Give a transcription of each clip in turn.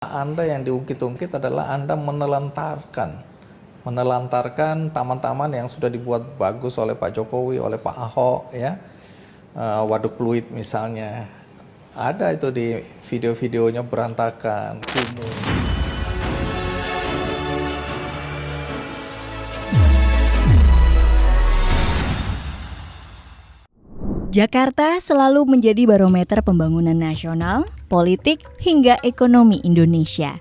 Anda yang diungkit-ungkit adalah Anda menelantarkan taman-taman yang sudah dibuat bagus oleh Pak Jokowi, oleh Pak Ahok, ya. Waduk Pluit misalnya, ada itu di video-videonya berantakan, kumuh. Jakarta selalu menjadi barometer pembangunan nasional, politik, hingga ekonomi Indonesia.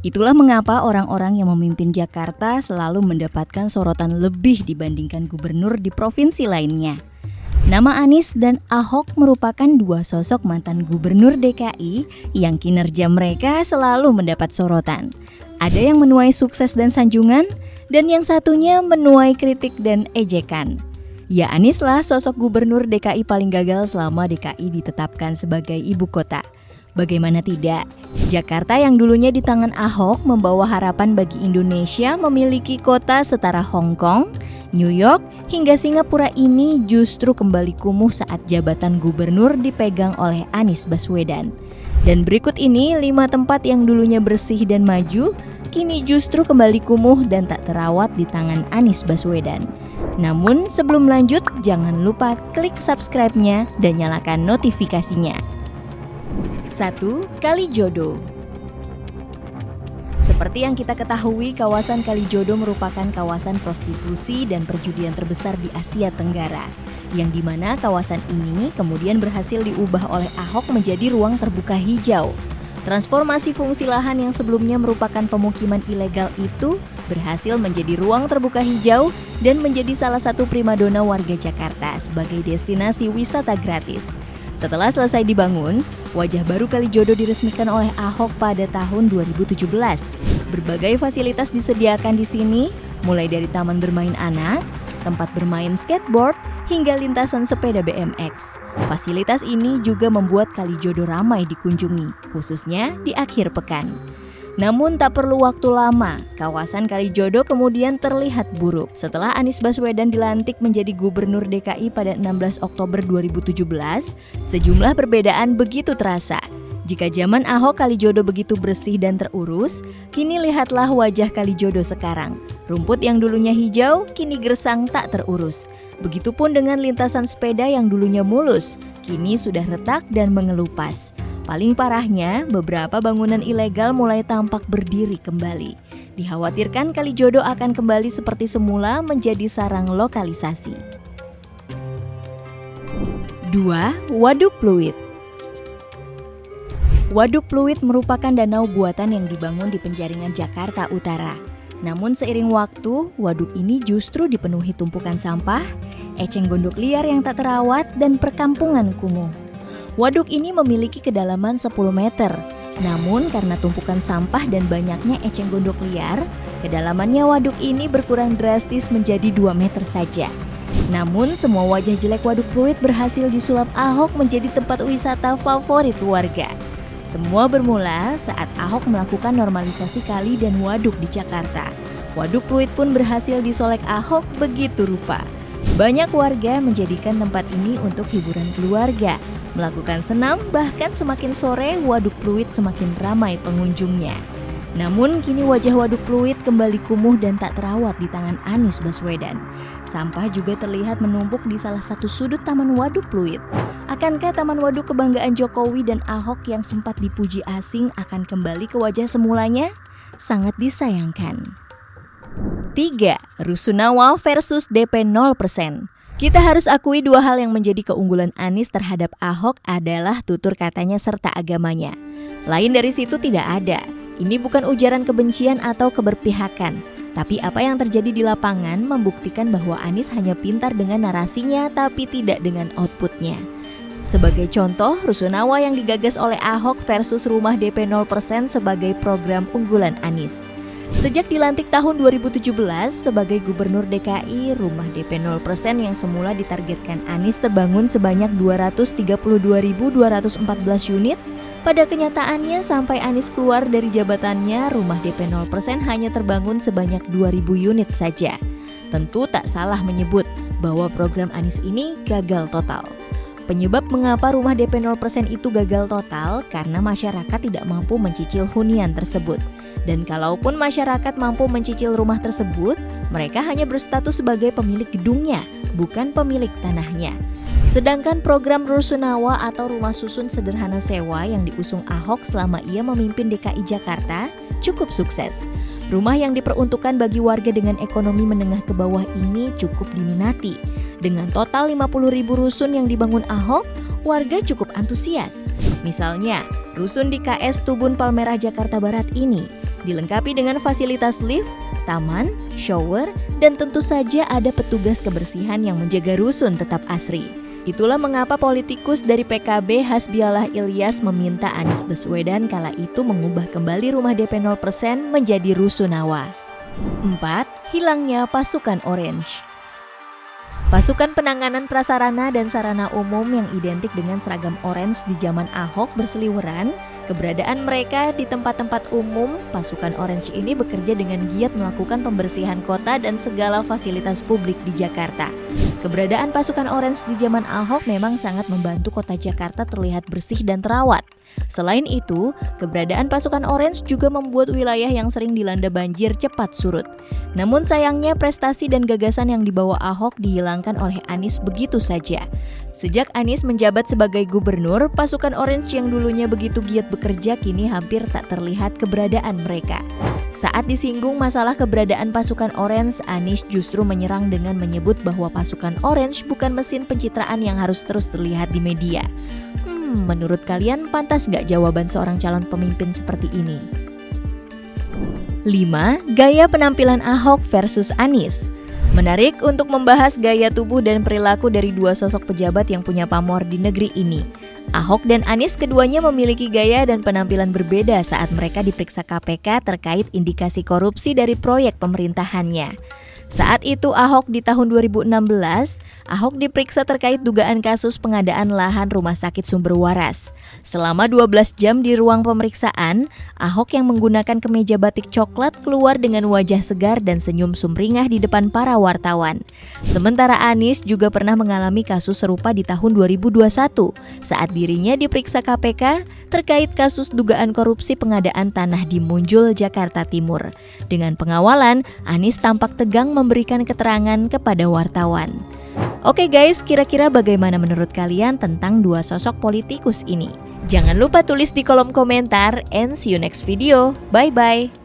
Itulah mengapa orang-orang yang memimpin Jakarta selalu mendapatkan sorotan lebih dibandingkan gubernur di provinsi lainnya. Nama Anies dan Ahok merupakan dua sosok mantan gubernur DKI yang kinerja mereka selalu mendapat sorotan. Ada yang menuai sukses dan sanjungan, dan yang satunya menuai kritik dan ejekan. Ya, Anies lah sosok gubernur DKI paling gagal selama DKI ditetapkan sebagai ibu kota. Bagaimana tidak, Jakarta yang dulunya di tangan Ahok membawa harapan bagi Indonesia memiliki kota setara Hong Kong, New York, hingga Singapura ini justru kembali kumuh saat jabatan gubernur dipegang oleh Anies Baswedan. Dan berikut ini 5 tempat yang dulunya bersih dan maju, kini justru kembali kumuh dan tak terawat di tangan Anies Baswedan. Namun sebelum lanjut, jangan lupa klik subscribe-nya dan nyalakan notifikasinya. 1. Kalijodo. Seperti yang kita ketahui, kawasan Kalijodo merupakan kawasan prostitusi dan perjudian terbesar di Asia Tenggara, yang dimana kawasan ini kemudian berhasil diubah oleh Ahok menjadi ruang terbuka hijau. Transformasi fungsi lahan yang sebelumnya merupakan pemukiman ilegal itu berhasil menjadi ruang terbuka hijau dan menjadi salah satu primadona warga Jakarta sebagai destinasi wisata gratis. Setelah selesai dibangun, wajah baru Kalijodo diresmikan oleh Ahok pada tahun 2017. Berbagai fasilitas disediakan di sini, mulai dari taman bermain anak, tempat bermain skateboard, hingga lintasan sepeda BMX. Fasilitas ini juga membuat Kalijodo ramai dikunjungi, khususnya di akhir pekan. Namun tak perlu waktu lama, kawasan Kalijodo kemudian terlihat buruk. Setelah Anies Baswedan dilantik menjadi gubernur DKI pada 16 Oktober 2017, sejumlah perbedaan begitu terasa. Jika zaman Ahok Kalijodo begitu bersih dan terurus, kini lihatlah wajah Kalijodo sekarang. Rumput yang dulunya hijau, kini gersang tak terurus. Begitupun dengan lintasan sepeda yang dulunya mulus, kini sudah retak dan mengelupas. Paling parahnya, beberapa bangunan ilegal mulai tampak berdiri kembali. Dikhawatirkan Kalijodo akan kembali seperti semula menjadi sarang lokalisasi. 2. Waduk Pluit. Waduk Pluit merupakan danau buatan yang dibangun di penjaringan Jakarta Utara. Namun seiring waktu, waduk ini justru dipenuhi tumpukan sampah, eceng gondok liar yang tak terawat, dan perkampungan kumuh. Waduk ini memiliki kedalaman 10 meter. Namun karena tumpukan sampah dan banyaknya eceng gondok liar, kedalamannya waduk ini berkurang drastis menjadi 2 meter saja. Namun semua wajah jelek Waduk Pluit berhasil disulap Ahok menjadi tempat wisata favorit warga. Semua bermula saat Ahok melakukan normalisasi kali dan waduk di Jakarta. Waduk Pluit pun berhasil disolek Ahok begitu rupa. Banyak warga menjadikan tempat ini untuk hiburan keluarga, melakukan senam, bahkan semakin sore Waduk Pluit semakin ramai pengunjungnya. Namun kini wajah Waduk Pluit kembali kumuh dan tak terawat di tangan Anies Baswedan. Sampah juga terlihat menumpuk di salah satu sudut Taman Waduk Pluit. Akankah Taman Waduk kebanggaan Jokowi dan Ahok yang sempat dipuji asing akan kembali ke wajah semulanya? Sangat disayangkan. 3. Rusunawa versus DP 0%. Kita harus akui dua hal yang menjadi keunggulan Anies terhadap Ahok adalah tutur katanya serta agamanya. Lain dari situ tidak ada. Ini bukan ujaran kebencian atau keberpihakan, tapi apa yang terjadi di lapangan membuktikan bahwa Anies hanya pintar dengan narasinya tapi tidak dengan outputnya. Sebagai contoh, Rusunawa yang digagas oleh Ahok versus Rumah DP 0% sebagai program unggulan Anies. Sejak dilantik tahun 2017 sebagai Gubernur DKI, Rumah DP 0% yang semula ditargetkan Anies terbangun sebanyak 232.214 unit. Pada kenyataannya sampai Anies keluar dari jabatannya, Rumah DP 0% hanya terbangun sebanyak 2.000 unit saja. Tentu tak salah menyebut bahwa program Anies ini gagal total. Penyebab mengapa rumah DP 0% itu gagal total karena masyarakat tidak mampu mencicil hunian tersebut. Dan kalaupun masyarakat mampu mencicil rumah tersebut, mereka hanya berstatus sebagai pemilik gedungnya, bukan pemilik tanahnya. Sedangkan program Rusunawa atau rumah susun sederhana sewa yang diusung Ahok selama ia memimpin DKI Jakarta cukup sukses. Rumah yang diperuntukkan bagi warga dengan ekonomi menengah ke bawah ini cukup diminati. Dengan total 50.000 rusun yang dibangun Ahok, warga cukup antusias. Misalnya, rusun di KS Tubun Palmerah Jakarta Barat ini dilengkapi dengan fasilitas lift, taman, shower, dan tentu saja ada petugas kebersihan yang menjaga rusun tetap asri. Itulah mengapa politikus dari PKB Hasbiallah Ilyas meminta Anies Baswedan kala itu mengubah kembali rumah DP 0% menjadi Rusunawa. 4. Hilangnya pasukan Orange. Pasukan penanganan prasarana dan sarana umum yang identik dengan seragam orange di zaman Ahok berseliweran. Keberadaan mereka di tempat-tempat umum, pasukan orange ini bekerja dengan giat melakukan pembersihan kota dan segala fasilitas publik di Jakarta. Keberadaan pasukan orange di zaman Ahok memang sangat membantu kota Jakarta terlihat bersih dan terawat. Selain itu, keberadaan pasukan orange juga membuat wilayah yang sering dilanda banjir cepat surut. Namun sayangnya prestasi dan gagasan yang dibawa Ahok dihilangkan oleh Anies begitu saja. Sejak Anies menjabat sebagai gubernur, pasukan orange yang dulunya begitu giat bekerja kini hampir tak terlihat keberadaan mereka. Saat disinggung masalah keberadaan pasukan orange, Anies justru menyerang dengan menyebut bahwa pasukan orange bukan mesin pencitraan yang harus terus terlihat di media. Menurut kalian pantas nggak jawaban seorang calon pemimpin seperti ini? 5. Gaya penampilan Ahok versus Anies. Menarik untuk membahas gaya tubuh dan perilaku dari dua sosok pejabat yang punya pamor di negeri ini. Ahok dan Anies keduanya memiliki gaya dan penampilan berbeda saat mereka diperiksa KPK terkait indikasi korupsi dari proyek pemerintahannya. Saat itu Ahok di tahun 2016, Ahok diperiksa terkait dugaan kasus pengadaan lahan rumah sakit Sumber Waras. Selama 12 jam di ruang pemeriksaan, Ahok yang menggunakan kemeja batik coklat keluar dengan wajah segar dan senyum sumringah di depan para wartawan. Sementara Anies juga pernah mengalami kasus serupa di tahun 2021 saat dirinya diperiksa KPK terkait kasus dugaan korupsi pengadaan tanah di Munjul, Jakarta Timur. Dengan pengawalan, Anies tampak tegang memberikan keterangan kepada wartawan. Oke guys, kira-kira bagaimana menurut kalian tentang dua sosok politikus ini? Jangan lupa tulis di kolom komentar and see you next video. Bye-bye.